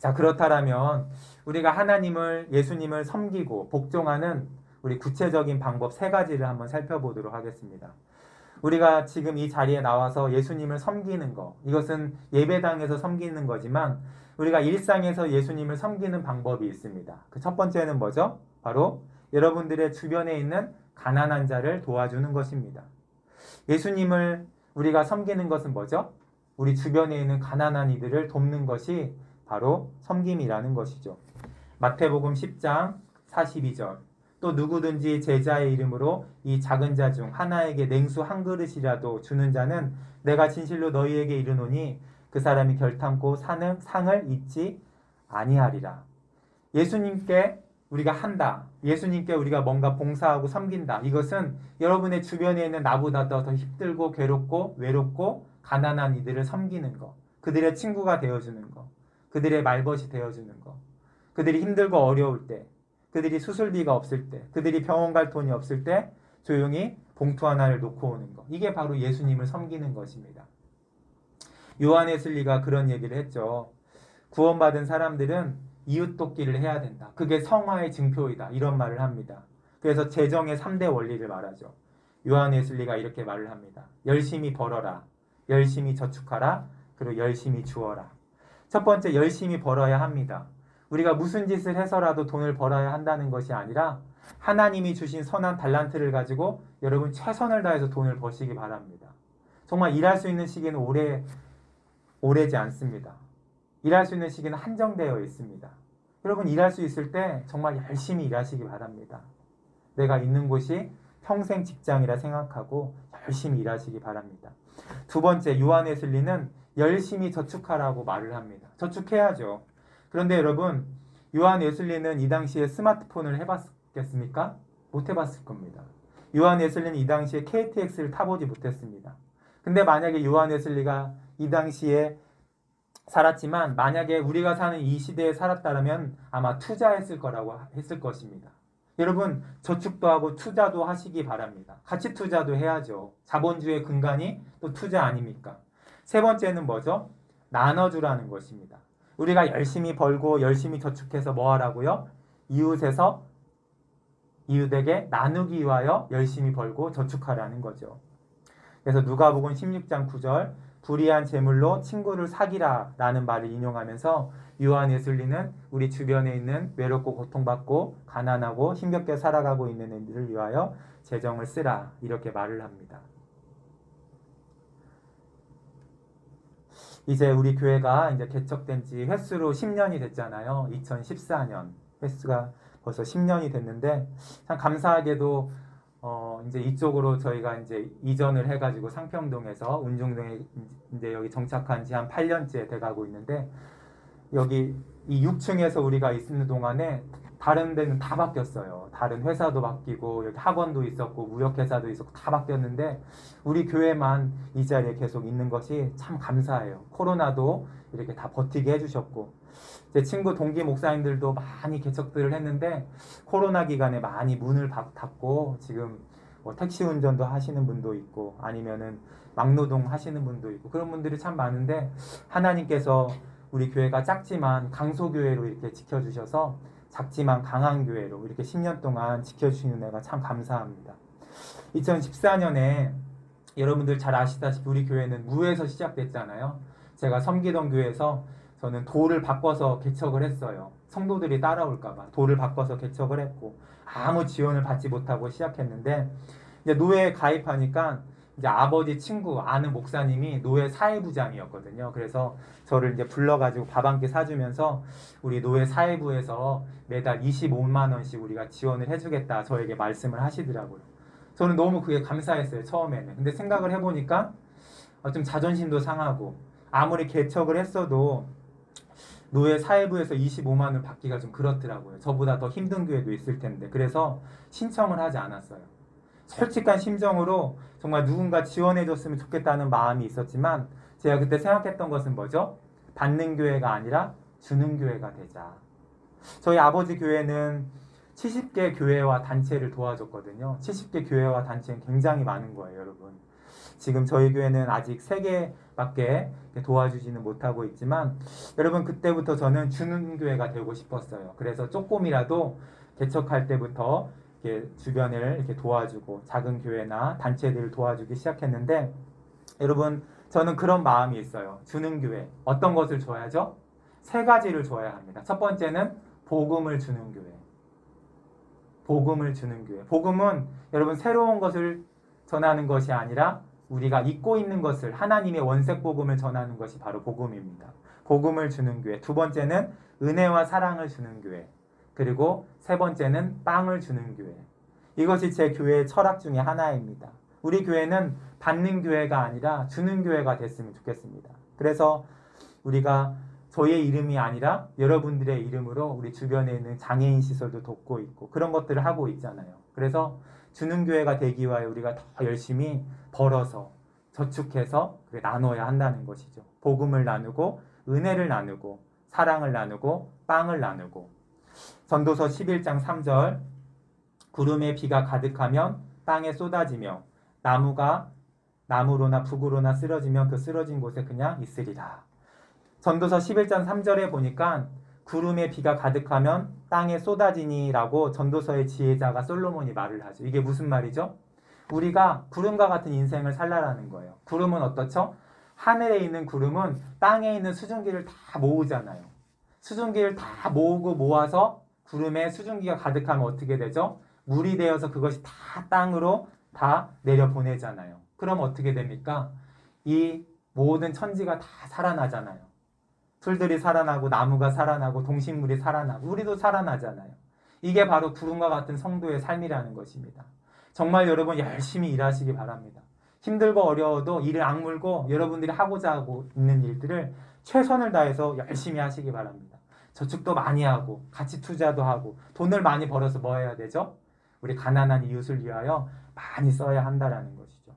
자, 그렇다면 우리가 하나님을, 예수님을 섬기고 복종하는 우리 구체적인 방법 세 가지를 한번 살펴보도록 하겠습니다. 우리가 지금 이 자리에 나와서 예수님을 섬기는 거, 이것은 예배당에서 섬기는 거지만 우리가 일상에서 예수님을 섬기는 방법이 있습니다. 그 첫 번째는 뭐죠? 바로 여러분들의 주변에 있는 가난한 자를 도와주는 것입니다. 예수님을 우리가 섬기는 것은 뭐죠? 우리 주변에 있는 가난한 이들을 돕는 것이 바로 섬김이라는 것이죠. 마태복음 10장 42절. 또 누구든지 제자의 이름으로 이 작은 자 중 하나에게 냉수 한 그릇이라도 주는 자는 내가 진실로 너희에게 이르노니 그 사람이 결탄코 상을 잊지 아니하리라. 예수님께 우리가 한다. 예수님께 우리가 뭔가 봉사하고 섬긴다. 이것은 여러분의 주변에 있는 나보다 더 힘들고 괴롭고 외롭고 가난한 이들을 섬기는 것. 그들의 친구가 되어주는 것. 그들의 말벗이 되어주는 것. 그들이 힘들고 어려울 때, 그들이 수술비가 없을 때, 그들이 병원 갈 돈이 없을 때 조용히 봉투 하나를 놓고 오는 것. 이게 바로 예수님을 섬기는 것입니다. 요한 웨슬리가 그런 얘기를 했죠. 구원받은 사람들은 이웃 돕기를 해야 된다. 그게 성화의 증표이다. 이런 말을 합니다. 그래서 재정의 3대 원리를 말하죠. 요한 웨슬리가 이렇게 말을 합니다. 열심히 벌어라. 열심히 저축하라. 그리고 열심히 주어라. 첫 번째, 열심히 벌어야 합니다. 우리가 무슨 짓을 해서라도 돈을 벌어야 한다는 것이 아니라 하나님이 주신 선한 달란트를 가지고 여러분 최선을 다해서 돈을 버시기 바랍니다. 정말 일할 수 있는 시기는 오래지 않습니다. 일할 수 있는 시기는 한정되어 있습니다. 여러분 일할 수 있을 때 정말 열심히 일하시기 바랍니다. 내가 있는 곳이 평생 직장이라 생각하고 열심히 일하시기 바랍니다. 두 번째, 요한 웨슬리는 열심히 저축하라고 말을 합니다. 저축해야죠. 그런데 여러분, 요한 웨슬리는 이 당시에 스마트폰을 해봤겠습니까? 못 해봤을 겁니다. 요한 웨슬리는 이 당시에 KTX를 타보지 못했습니다. 근데 만약에 요한 웨슬리가 이 당시에 살았지만 만약에 우리가 사는 이 시대에 살았다면 아마 투자했을 거라고 했을 것입니다. 여러분, 저축도 하고 투자도 하시기 바랍니다. 가치 투자도 해야죠. 자본주의 근간이 또 투자 아닙니까? 세 번째는 뭐죠? 나눠주라는 것입니다. 우리가 열심히 벌고 열심히 저축해서 뭐 하라고요? 이웃에게 나누기 위하여 열심히 벌고 저축하라는 거죠. 그래서 누가복음 16장 9절 불의한 재물로 친구를 사기라 라는 말을 인용하면서 요한 웨슬리는 우리 주변에 있는 외롭고 고통받고 가난하고 힘겹게 살아가고 있는 이들을 위하여 재정을 쓰라 이렇게 말을 합니다. 이제 우리 교회가 이제 개척된 지 횟수로 10년이 됐잖아요. 2014년 횟수가 벌써 10년이 됐는데 참 감사하게도 이제 이쪽으로 저희가 이제 이전을 해가지고 상평동에서 운중동에 이제 여기 정착한 지 한 8년째 돼가고 있는데 여기 이 6층에서 우리가 있는 동안에 다른 데는 다 바뀌었어요. 다른 회사도 바뀌고 여기 학원도 있었고 무역회사도 있었고 다 바뀌었는데 우리 교회만 이 자리에 계속 있는 것이 참 감사해요. 코로나도 이렇게 다 버티게 해주셨고 제 친구 동기 목사님들도 많이 개척들을 했는데 코로나 기간에 많이 문을 닫고 지금 뭐 택시 운전도 하시는 분도 있고 아니면은 막노동 하시는 분도 있고 그런 분들이 참 많은데 하나님께서 우리 교회가 작지만 강소교회로 이렇게 지켜주셔서 작지만 강한 교회로 이렇게 10년 동안 지켜주시는 애가 참 감사합니다. 2014년에 여러분들 잘 아시다시피 우리 교회는 무에서 시작됐잖아요. 제가 섬기던 교회에서 저는 도를 바꿔서 개척을 했어요. 성도들이 따라올까봐 도를 바꿔서 개척을 했고 아무 지원을 받지 못하고 시작했는데 이제 노회에 가입하니까 이제 아버지 친구 아는 목사님이 노회 사회부장이었거든요. 그래서 저를 이제 불러가지고 밥 한 끼 사주면서 우리 노회 사회부에서 매달 25만 원씩 우리가 지원을 해주겠다 저에게 말씀을 하시더라고요. 저는 너무 그게 감사했어요 처음에는. 근데 생각을 해보니까 좀 자존심도 상하고 아무리 개척을 했어도 노회 사회부에서 25만 원 받기가 좀 그렇더라고요. 저보다 더 힘든 교회도 있을 텐데 그래서 신청을 하지 않았어요. 솔직한 심정으로 정말 누군가 지원해줬으면 좋겠다는 마음이 있었지만 제가 그때 생각했던 것은 뭐죠? 받는 교회가 아니라 주는 교회가 되자. 저희 아버지 교회는 70개 교회와 단체를 도와줬거든요. 70개 교회와 단체는 굉장히 많은 거예요, 여러분. 지금 저희 교회는 아직 3개밖에 도와주지는 못하고 있지만 여러분 그때부터 저는 주는 교회가 되고 싶었어요. 그래서 조금이라도 개척할 때부터 이렇게 주변을 이렇게 도와주고 작은 교회나 단체들을 도와주기 시작했는데 여러분 저는 그런 마음이 있어요. 주는 교회 어떤 것을 줘야죠? 3가지를 줘야 합니다. 첫 번째는 복음을 주는 교회. 복음을 주는 교회. 복음은 여러분 새로운 것을 전하는 것이 아니라 우리가 잊고 있는 것을 하나님의 원색 복음을 전하는 것이 바로 복음입니다. 복음을 주는 교회. 2번째는 은혜와 사랑을 주는 교회. 그리고 3번째는 빵을 주는 교회. 이것이 제 교회의 철학 중에 하나입니다. 우리 교회는 받는 교회가 아니라 주는 교회가 됐으면 좋겠습니다. 그래서 우리가 저의 이름이 아니라 여러분들의 이름으로 우리 주변에 있는 장애인 시설도 돕고 있고 그런 것들을 하고 있잖아요. 그래서 주는 교회가 되기 위하여 우리가 더 열심히 벌어서 저축해서 나눠야 한다는 것이죠. 복음을 나누고 은혜를 나누고 사랑을 나누고 빵을 나누고. 전도서 11장 3절 구름에 비가 가득하면 땅에 쏟아지며 나무가 나무로나 북으로나 쓰러지면 그 쓰러진 곳에 그냥 있으리라. 전도서 11장 3절에 보니까 구름에 비가 가득하면 땅에 쏟아지니라고 전도서의 지혜자가 솔로몬이 말을 하죠. 이게 무슨 말이죠? 우리가 구름과 같은 인생을 살라라는 거예요. 구름은 어떻죠? 하늘에 있는 구름은 땅에 있는 수증기를 다 모으잖아요. 수증기를 다 모으고 모아서 구름에 수증기가 가득하면 어떻게 되죠? 물이 되어서 그것이 다 땅으로 다 내려보내잖아요. 그럼 어떻게 됩니까? 이 모든 천지가 다 살아나잖아요. 풀들이 살아나고 나무가 살아나고 동식물이 살아나고 우리도 살아나잖아요. 이게 바로 구름과 같은 성도의 삶이라는 것입니다. 정말 여러분 열심히 일하시기 바랍니다. 힘들고 어려워도 이를 악물고 여러분들이 하고자 하고 있는 일들을 최선을 다해서 열심히 하시기 바랍니다. 저축도 많이 하고 가치 투자도 하고 돈을 많이 벌어서 뭐 해야 되죠? 우리 가난한 이웃을 위하여 많이 써야 한다는 것이죠.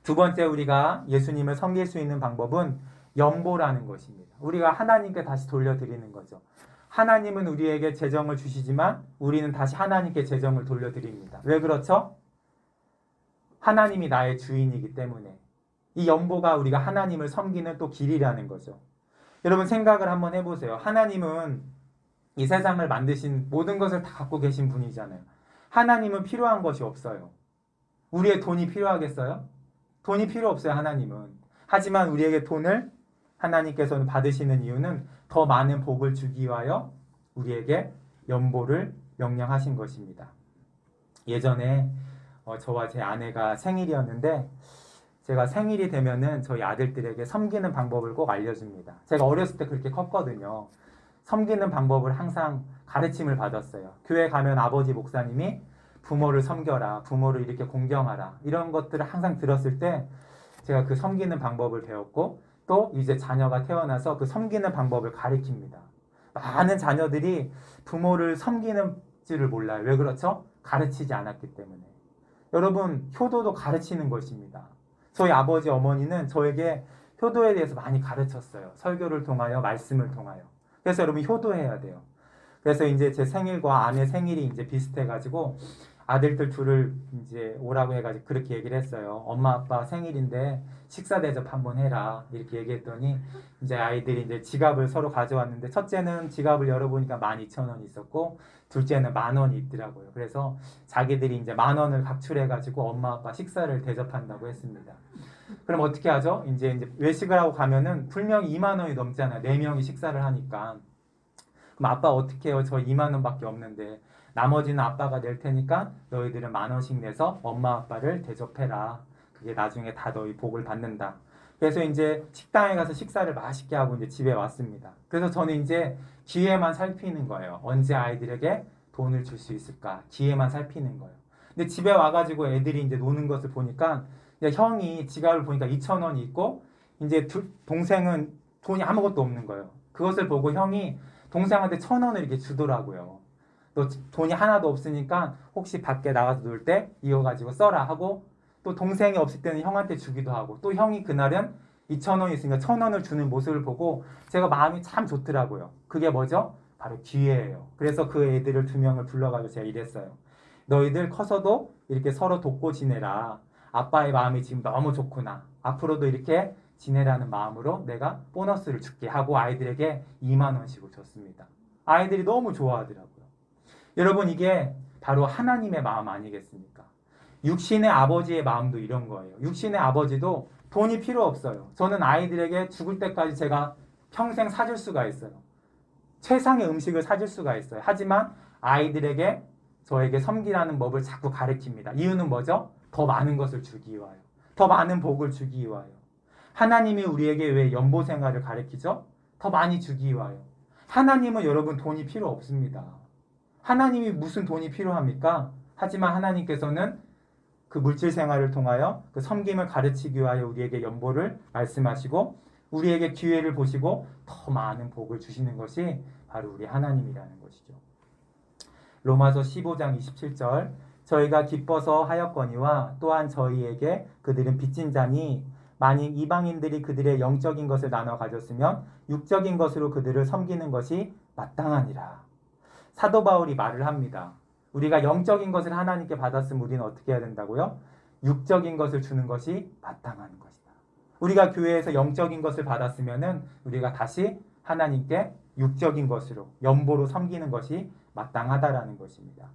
2번째 우리가 예수님을 섬길 수 있는 방법은 연보라는 것입니다. 우리가 하나님께 다시 돌려드리는 거죠. 하나님은 우리에게 재정을 주시지만 우리는 다시 하나님께 재정을 돌려드립니다. 왜 그렇죠? 하나님이 나의 주인이기 때문에. 이 연보가 우리가 하나님을 섬기는 또 길이라는 거죠. 여러분 생각을 한번 해보세요. 하나님은 이 세상을 만드신 모든 것을 다 갖고 계신 분이잖아요. 하나님은 필요한 것이 없어요. 우리의 돈이 필요하겠어요? 돈이 필요 없어요, 하나님은. 하지만 우리에게 돈을 하나님께서는 받으시는 이유는 더 많은 복을 주기 위하여 우리에게 연보를 명령하신 것입니다. 예전에 저와 제 아내가 생일이었는데 제가 생일이 되면은 저희 아들들에게 섬기는 방법을 꼭 알려줍니다. 제가 어렸을 때 그렇게 컸거든요. 섬기는 방법을 항상 가르침을 받았어요. 교회 가면 아버지 목사님이 부모를 섬겨라, 부모를 이렇게 공경하라 이런 것들을 항상 들었을 때 제가 그 섬기는 방법을 배웠고 또 이제 자녀가 태어나서 그 섬기는 방법을 가르칩니다. 많은 자녀들이 부모를 섬기는 줄을 몰라요. 왜 그렇죠? 가르치지 않았기 때문에. 여러분 효도도 가르치는 것입니다. 저희 아버지 어머니는 저에게 효도에 대해서 많이 가르쳤어요. 설교를 통하여 말씀을 통하여. 그래서 여러분 효도해야 돼요. 그래서 이제 제 생일과 아내 생일이 이제 비슷해가지고 아들들 둘을 이제 오라고 해가지고 그렇게 얘기를 했어요. 엄마 아빠 생일인데 식사 대접 한번 해라 이렇게 얘기했더니 이제 아이들이 이제 지갑을 서로 가져왔는데 첫째는 지갑을 열어보니까 12,000원이 있었고 둘째는 10,000원이 있더라고요. 그래서 자기들이 이제 10,000원을 각출해가지고 엄마 아빠 식사를 대접한다고 했습니다. 그럼 어떻게 하죠? 이제 외식을 하고 가면은 분명히 20,000원이 넘잖아요. 4명이 식사를 하니까. 그럼 아빠 어떻게 해요? 저 20,000원밖에 없는데. 나머지는 아빠가 낼 테니까 너희들은 10,000원씩 내서 엄마 아빠를 대접해라. 그게 나중에 다 너희 복을 받는다. 그래서 이제 식당에 가서 식사를 맛있게 하고 이제 집에 왔습니다. 그래서 저는 이제 기회만 살피는 거예요. 언제 아이들에게 돈을 줄 수 있을까? 기회만 살피는 거예요. 근데 집에 와가지고 애들이 이제 노는 것을 보니까 이제 형이 지갑을 보니까 2,000원이 있고 이제 동생은 돈이 아무것도 없는 거예요. 그것을 보고 형이 동생한테 1,000원을 이렇게 주더라고요. 또 돈이 하나도 없으니까 혹시 밖에 나가서 놀 때 이거 가지고 써라 하고 또 동생이 없을 때는 형한테 주기도 하고 또 형이 그날은 2,000원이 있으니까 1,000원을 주는 모습을 보고 제가 마음이 참 좋더라고요. 그게 뭐죠? 바로 기회예요. 그래서 그 애들을 2명을 불러가지고 제가 이랬어요. 너희들 커서도 이렇게 서로 돕고 지내라. 아빠의 마음이 지금 너무 좋구나. 앞으로도 이렇게 지내라는 마음으로 내가 보너스를 줄게 하고 아이들에게 2만 원씩을 줬습니다. 아이들이 너무 좋아하더라고요. 여러분, 이게 바로 하나님의 마음 아니겠습니까? 육신의 아버지의 마음도 이런 거예요. 육신의 아버지도 돈이 필요 없어요. 저는 아이들에게 죽을 때까지 제가 평생 사줄 수가 있어요. 최상의 음식을 사줄 수가 있어요. 하지만 아이들에게 저에게 섬기라는 법을 자꾸 가르칩니다. 이유는 뭐죠? 더 많은 것을 주기 위하여. 더 많은 복을 주기 위하여. 하나님이 우리에게 왜 연보 생활을 가르치죠? 더 많이 주기 위하여. 하나님은 여러분 돈이 필요 없습니다. 하나님이 무슨 돈이 필요합니까? 하지만 하나님께서는 그 물질 생활을 통하여 그 섬김을 가르치기 위하여 우리에게 연보를 말씀하시고 우리에게 기회를 보시고 더 많은 복을 주시는 것이 바로 우리 하나님이라는 것이죠. 로마서 15장 27절 저희가 기뻐서 하였거니와 또한 저희에게 그들은 빚진 자니 만일 이방인들이 그들의 영적인 것을 나눠 가졌으면 육적인 것으로 그들을 섬기는 것이 마땅하니라. 사도 바울이 말을 합니다. 우리가 영적인 것을 하나님께 받았으면 우리는 어떻게 해야 된다고요? 육적인 것을 주는 것이 마땅한 것이다. 우리가 교회에서 영적인 것을 받았으면은 우리가 다시 하나님께 육적인 것으로 연보로 섬기는 것이 마땅하다라는 것입니다.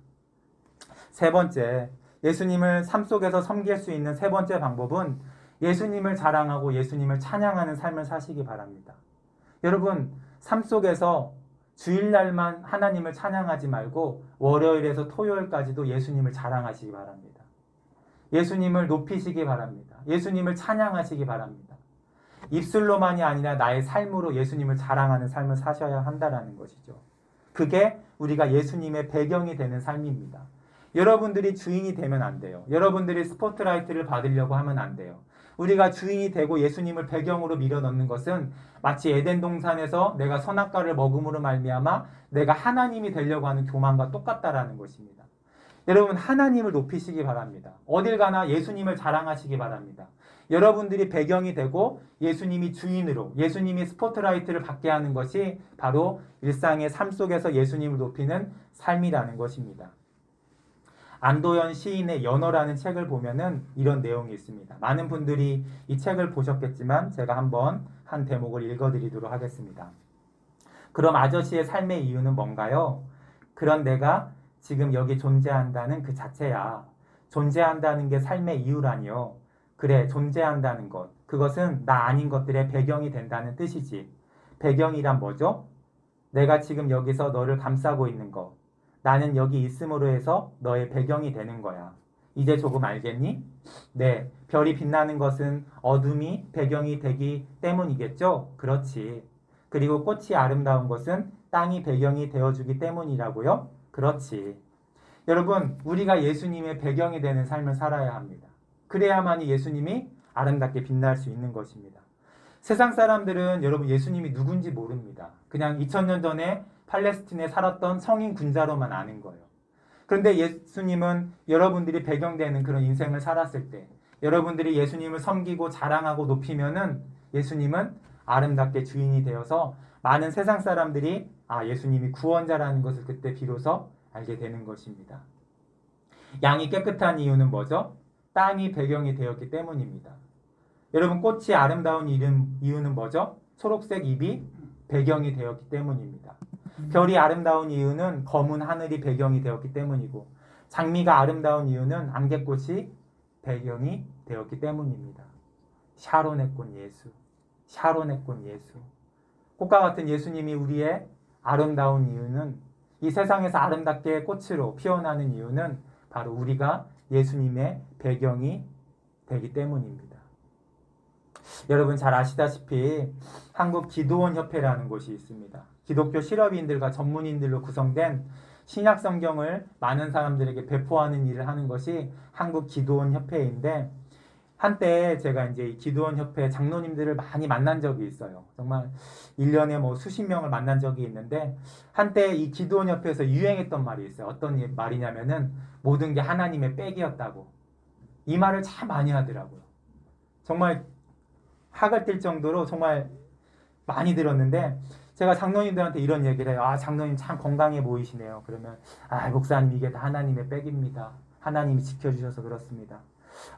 세 번째, 예수님을 삶 속에서 섬길 수 있는 세 번째 방법은 예수님을 자랑하고 예수님을 찬양하는 삶을 사시기 바랍니다. 여러분, 삶 속에서 주일날만 하나님을 찬양하지 말고 월요일에서 토요일까지도 예수님을 자랑하시기 바랍니다. 예수님을 높이시기 바랍니다. 예수님을 찬양하시기 바랍니다. 입술로만이 아니라 나의 삶으로 예수님을 자랑하는 삶을 사셔야 한다는 것이죠. 그게 우리가 예수님의 배경이 되는 삶입니다. 여러분들이 주인이 되면 안 돼요. 여러분들이 스포트라이트를 받으려고 하면 안 돼요. 우리가 주인이 되고 예수님을 배경으로 밀어넣는 것은 마치 에덴 동산에서 내가 선악과를 먹음으로 말미암아 내가 하나님이 되려고 하는 교만과 똑같다라는 것입니다. 여러분, 하나님을 높이시기 바랍니다. 어딜 가나 예수님을 자랑하시기 바랍니다. 여러분들이 배경이 되고 예수님이 주인으로 예수님이 스포트라이트를 받게 하는 것이 바로 일상의 삶 속에서 예수님을 높이는 삶이라는 것입니다. 안도현 시인의 연어라는 책을 보면은 이런 내용이 있습니다. 많은 분들이 이 책을 보셨겠지만 제가 한번 한 대목을 읽어드리도록 하겠습니다. 그럼 아저씨의 삶의 이유는 뭔가요? 그런 내가 지금 여기 존재한다는 그 자체야. 존재한다는 게 삶의 이유라니요. 그래, 존재한다는 것. 그것은 나 아닌 것들의 배경이 된다는 뜻이지. 배경이란 뭐죠? 내가 지금 여기서 너를 감싸고 있는 것. 나는 여기 있음으로 해서 너의 배경이 되는 거야. 이제 조금 알겠니? 네, 별이 빛나는 것은 어둠이 배경이 되기 때문이겠죠? 그렇지. 그리고 꽃이 아름다운 것은 땅이 배경이 되어주기 때문이라고요? 그렇지. 여러분, 우리가 예수님의 배경이 되는 삶을 살아야 합니다. 그래야만이 예수님이 아름답게 빛날 수 있는 것입니다. 세상 사람들은 여러분 예수님이 누군지 모릅니다. 그냥 2000년 전에 팔레스틴에 살았던 성인 군자로만 아는 거예요. 그런데 예수님은 여러분들이 배경되는 그런 인생을 살았을 때 여러분들이 예수님을 섬기고 자랑하고 높이면은 예수님은 아름답게 주인이 되어서 많은 세상 사람들이 예수님이 구원자라는 것을 그때 비로소 알게 되는 것입니다. 양이 깨끗한 이유는 뭐죠? 땅이 배경이 되었기 때문입니다. 여러분, 꽃이 아름다운 이유는 뭐죠? 초록색 잎이 배경이 되었기 때문입니다. 별이 아름다운 이유는 검은 하늘이 배경이 되었기 때문이고 장미가 아름다운 이유는 안개꽃이 배경이 되었기 때문입니다. 샤론의 꽃 예수, 샤론의 꽃 예수. 꽃과 같은 예수님이 우리의 아름다운 이유는 이 세상에서 아름답게 꽃으로 피어나는 이유는 바로 우리가 예수님의 배경이 되기 때문입니다. 여러분 잘 아시다시피 한국 기도원 협회라는 곳이 있습니다. 기독교 실업인들과 전문인들로 구성된 신약 성경을 많은 사람들에게 배포하는 일을 하는 것이 한국 기도원 협회인데 한때 제가 이제 이 기도원 협회 장로님들을 많이 만난 적이 있어요. 정말 1년에 뭐 수십 명을 만난 적이 있는데 한때 이 기도원 협회에서 유행했던 말이 있어요. 어떤 말이냐면은 모든 게 하나님의 백이었다고. 이 말을 참 많이 하더라고요. 정말 학을 뛸 정도로 정말 많이 들었는데 제가 장로님들한테 이런 얘기를 해요. 장로님 참 건강해 보이시네요. 그러면 목사님 이게 다 하나님의 백입니다. 하나님이 지켜주셔서 그렇습니다.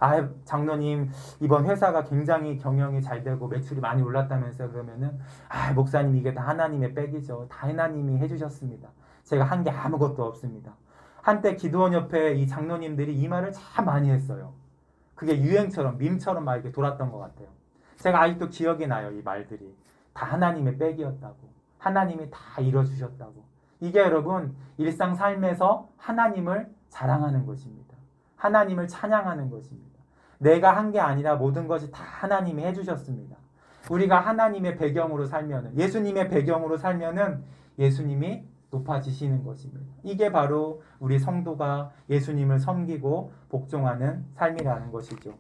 아, 장로님 이번 회사가 굉장히 경영이 잘 되고 매출이 많이 올랐다면서요. 그러면은 아, 목사님 이게 다 하나님의 백이죠. 다 하나님이 해주셨습니다. 제가 한 게 아무것도 없습니다. 한때 기도원 옆에 이 장로님들이 이 말을 참 많이 했어요. 그게 유행처럼 밈처럼 막 이렇게 돌았던 것 같아요. 제가 아직도 기억이 나요. 이 말들이 다 하나님의 백이었다고, 하나님이 다 이뤄주셨다고. 이게 여러분 일상 삶에서 하나님을 자랑하는 것입니다. 하나님을 찬양하는 것입니다. 내가 한 게 아니라 모든 것이 다 하나님이 해주셨습니다. 우리가 하나님의 배경으로 살면은, 예수님의 배경으로 살면은 예수님이 높아지시는 것입니다. 이게 바로 우리 성도가 예수님을 섬기고 복종하는 삶이라는 것이죠.